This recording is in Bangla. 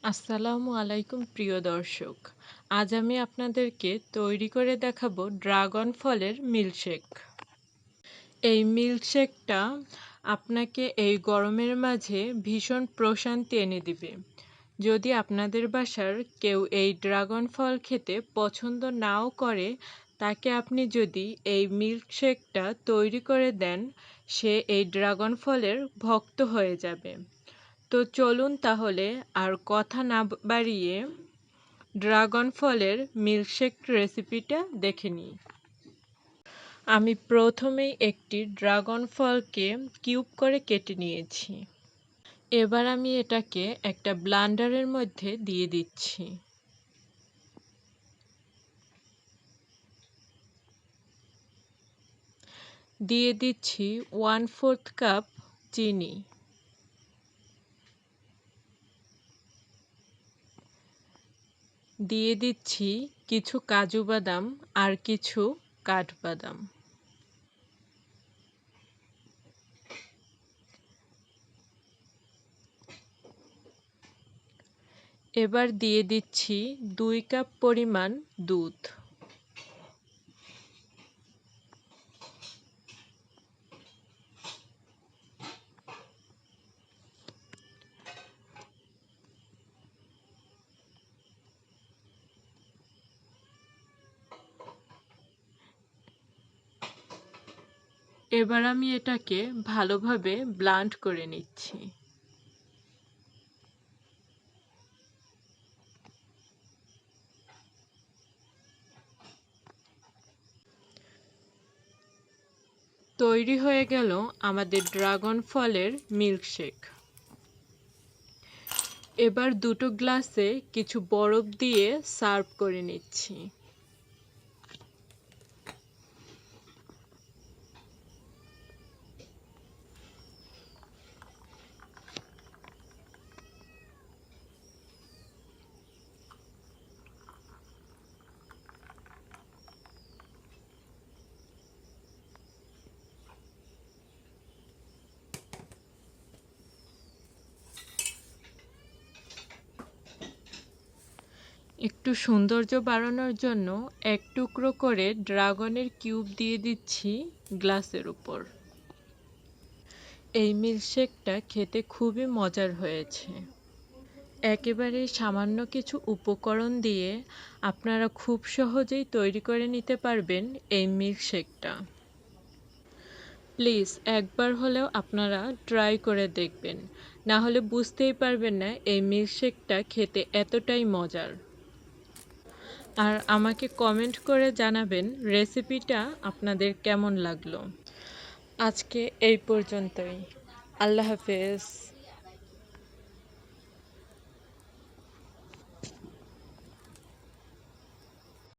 আসসালামু আলাইকুম প্রিয় দর্শক। আজ আমি আপনাদেরকে তৈরি করে দেখাবো ড্রাগন ফলের মিল্কশেক। এই মিল্কশেকটা আপনাকে এই গরমের মাঝে ভীষণ প্রশান্তি এনে দিবে। যদি আপনাদের বাসার কেউ এই ড্রাগন ফল খেতে পছন্দ নাও করে, তাকে আপনি যদি এই মিল্কশেকটা তৈরি করে দেন, সে এই ড্রাগন ফলের ভক্ত হয়ে যাবে। তো চলুন তাহলে আর কথা না বাড়িয়ে ড্রাগন ফলের মিল্কশেক রেসিপিটা দেখে নিই। আমি প্রথমেই একটি ড্রাগন ফলকে কিউব করে কেটে নিয়েছি। এবার আমি এটাকে একটা ব্লেন্ডারের মধ্যে দিয়ে দিচ্ছি। দিয়ে দিচ্ছি 1/4 কাপ চিনি। দিয়ে দিচ্ছি কিছু কাজু বাদাম আর কিছু কাঠবাদাম। এবার দিয়ে দিচ্ছি 2 কাপ পরিমাণ দুধ। এবার আমি এটাকে ভালোভাবে ব্লেন্ড করে নিচ্ছি। তৈরি হয়ে গেল আমাদের ড্রাগন ফলের মিল্কশেক। এবার দুটো গ্লাসে কিছু বরফ দিয়ে সার্ভ করে নিচ্ছি। একটু সৌন্দর্য বাড়ানোর জন্য এক টুকরো করে ড্রাগনের কিউব দিয়ে দিচ্ছি গ্লাসের উপর। এই মিল্কশেকটা খেতে খুবই মজার হয়েছে। একেবারে সামান্য কিছু উপকরণ দিয়ে আপনারা খুব সহজেই তৈরি করে নিতে পারবেন এই মিল্কশেকটা। প্লিজ একবার হলেও আপনারা ট্রাই করে দেখবেন, না হলে বুঝতেই পারবেন না এই মিল্কশেকটা খেতে এতটাই মজার। আর আমাকে কমেন্ট করে জানাবেন রেসিপিটা আপনাদের কেমন লাগলো। আজকে এই পর্যন্তই। আল্লাহ হাফেজ।